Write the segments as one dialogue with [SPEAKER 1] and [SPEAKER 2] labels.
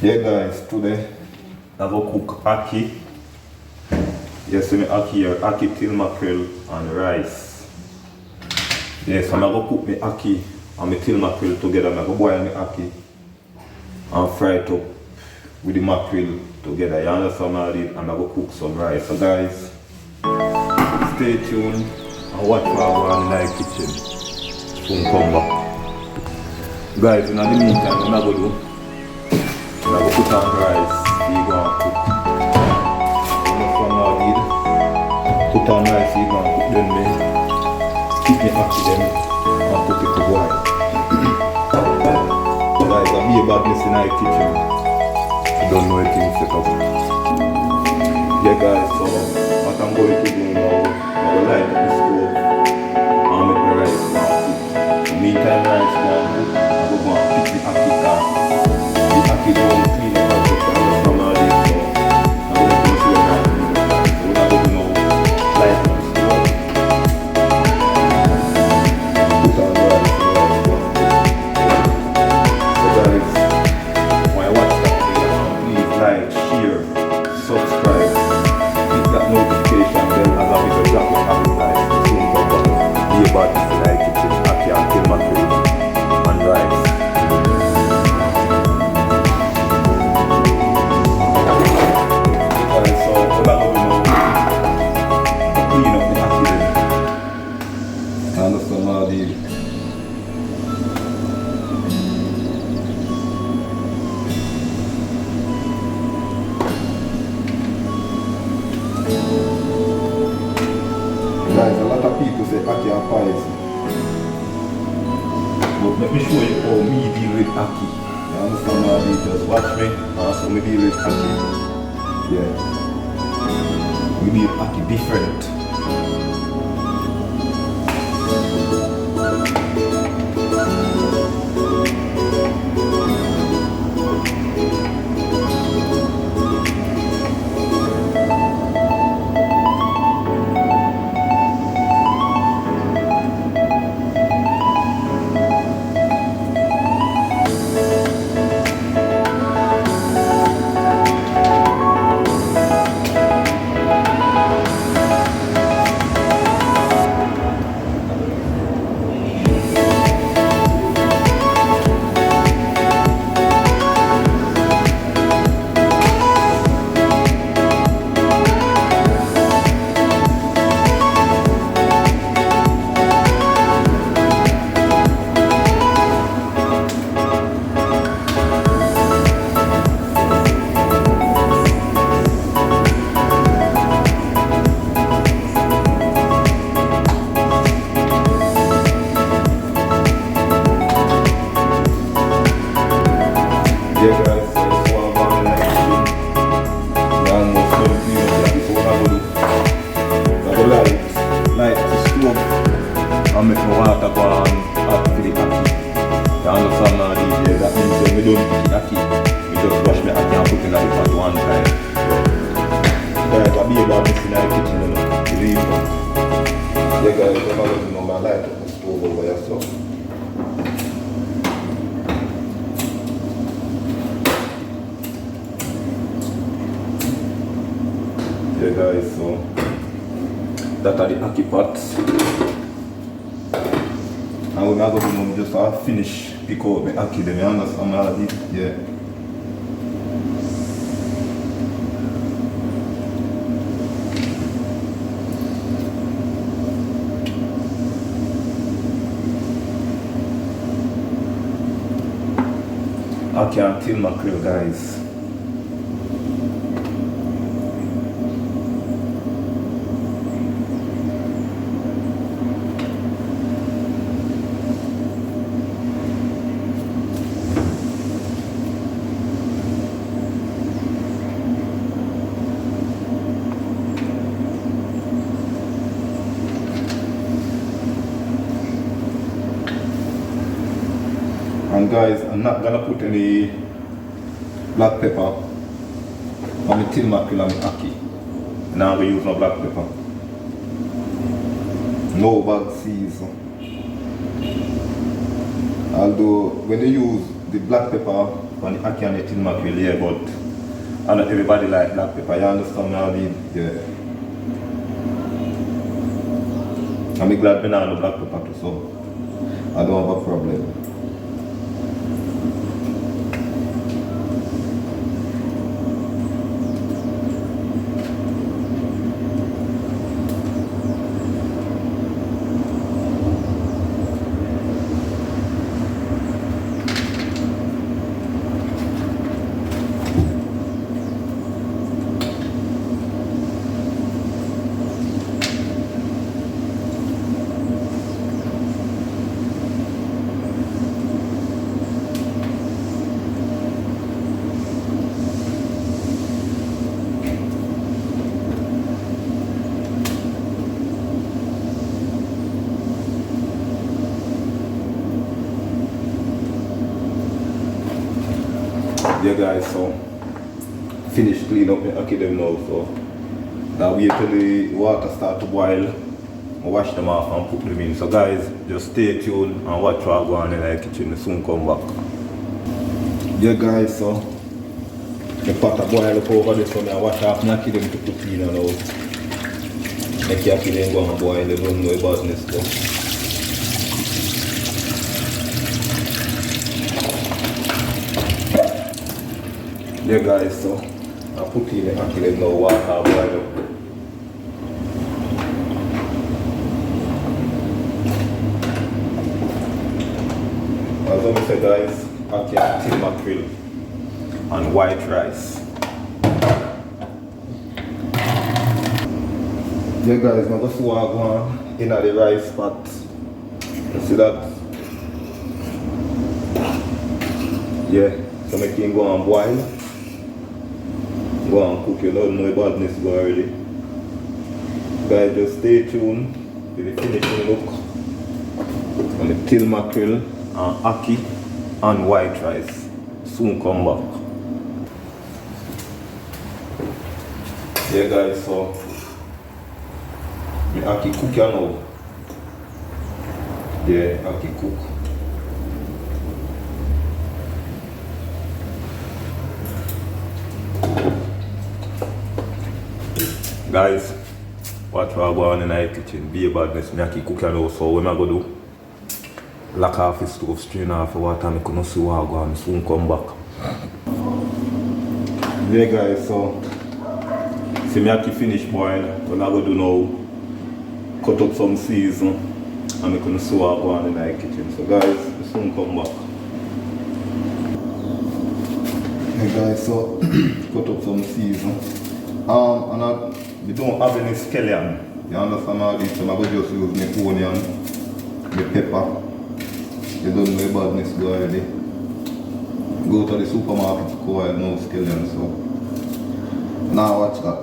[SPEAKER 1] Yeah guys, today I go cook ackee. Yes, me ackee here, ackee till mackerel and rice. Yes, I'm going to cook my ackee and my till mackerel together. I'm going to boil my ackee and fry it up with the mackerel together. You understand what I did? And I'm going to cook some rice. So guys, stay tuned and watch what I go in the kitchen. Soon come back. Guys, in the meantime, what I'm going to do, I'm going to put on rice. You're going to cook. That's what I did. Put on rice, you're going to cook. Then me keep me ackee them and put it to boil. Guys, I'll be a badness in the kitchen. I don't know anything set up. Yeah guys, so what I'm going to do now, I'm going to light up the stove and make the rice now cook. Meantime rice now cook, I'm going to pick the ackee can. The ackee don't clean up as much as some of this, so I'm going to show you now. So what I'm going to do now, light up the stove. Put on rice and rice one. So guys, when you watch that video, please like, share, subscribe, hit that notification bell as I make a drop of happy guys. Soon come back. Be about this in the kitchen, ackee and till mackerel and rice. Guys, so what I'm going to do now, clean up the ackee then. I understand what I did. Guys, a lot of people say ackee are poison. But let me show you how me deal with ackee. You understand what I did? Just watch me and so me deal with ackee. Yeah. We deal ackee different. Yeah guys, so it's all about the night kitchen. We almost done cleaning up that, so what I'm going to do, I'm going to light the stove and make my water go on hot for the ackee. You understand now DJ? That means when we don't pick the ackee, we just wash my ackee and put in the pot one time. Guys, I'll be about this in the kitchen, you know, believe me. Yeah guys, what I'm going to do now, I'm light up the stove over here, so. Yeah guys, so that are the ackee pots. And we're going to do now just finish pick out the ackee, then you understand all this? Yeah. Ackee and till mackerel guys. And guys, I'm not gonna put any black pepper on my till mackerel and my ackee. Now I'm gonna use no black pepper. No bag season. Although when you use the black pepper on the ackee and the tin mackerel, yeah, but and not everybody like black pepper, you understand what I mean? Yeah. I'm glad I know black pepper too, so I don't have a problem. Yeah guys, so finished clean up my ackee them now, so now wait till the water start to boil, I wash them off and put them in. So guys, just stay tuned and watch what I go on in the kitchen, soon come back. Yeah guys, so the pot a boil up over there, so I wash off my ackee them to put in now. Make the ackee them go and boil, they don't know about this stuff. Yeah guys, so I put in the ackee them now, water boil up. As I said guys, ackee and tin mackerel and white rice. Yeah guys, I'm going to walk on in the rice pot. You see that? Yeah, so I can go and boil. Go and cook, you don't know about this go already. Guys, just stay tuned for the finishing look on the tin mackerel and ackee and white rice. Soon come back. Yeah guys, so the ackee cook you now. Yeah, ackee cook. Guys, watch what I go on in the kitchen. Be a badness, me ackee cook you now. So what am I going to do? Lock off the stove, strain off the water, and I couldn't see what I go on. Soon come back. Yeah guys, so see me ackee finish boil. What I'm going to do now, cut up some season and I couldn't see what I go on in the kitchen. So guys, soon come back. Hey guys, so cut up some season. And we don't have any scallion. You understand how this? So I'm going to just use my onion, my pepper. You don't know about this go already. Go to the supermarket to go and no scallion. So now watch that.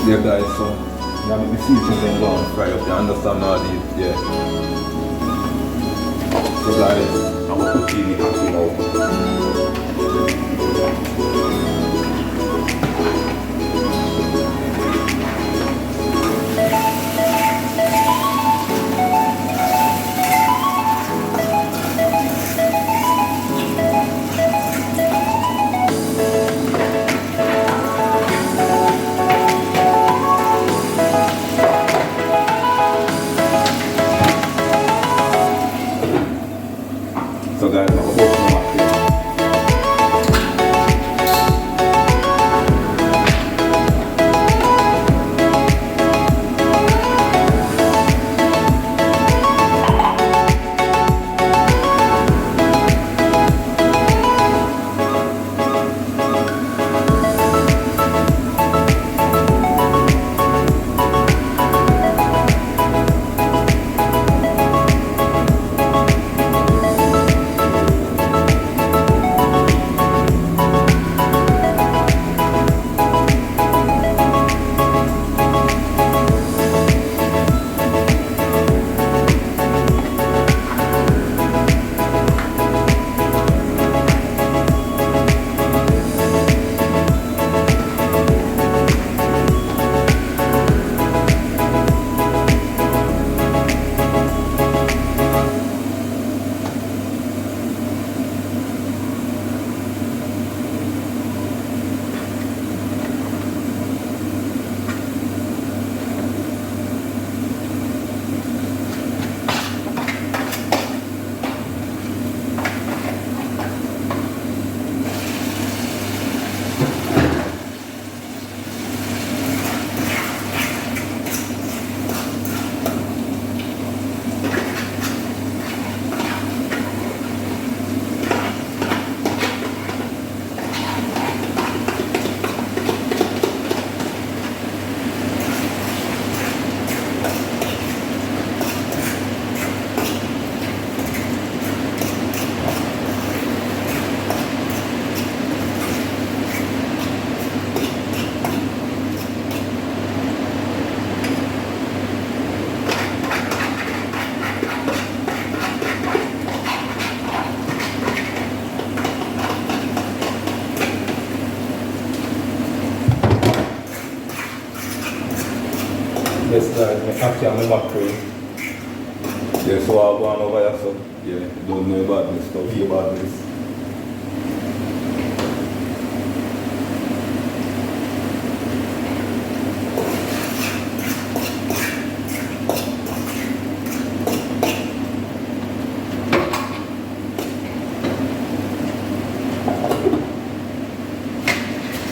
[SPEAKER 1] Yeah guys, so yeah, make the seasoning then go and fry up, you understand all these, yeah. So guys, I'm gonna put in the ackee now. So guys, I'm gonna put some mackerel. Yes guys, my ackee and my mackerel. Yeah, so I'll go on over here, so yeah, don't know about this, don't hear about this.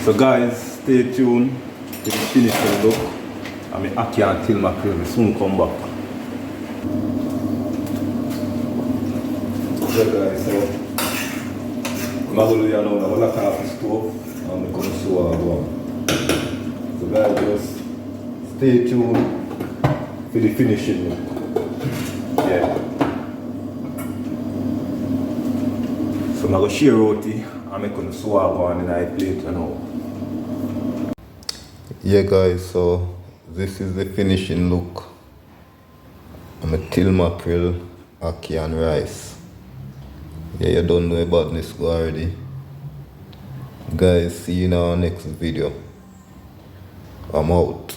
[SPEAKER 1] So guys, stay tuned to the finishing look. I mean, ackee and till mackerel will soon come back. Yeah guys, so I'm going to do now, I'm going to lock off the stove and I'm going to sew all down. So guys, just stay tuned for the finishing look. Yeah. So I'm going to share roti and I'm going to sew all down in my plate now. Yeah guys, so this is the finishing look. I'm a till mackerel, ackee and rice. Yeah, you don't know about this already. Guys, see you in our next video. I'm out.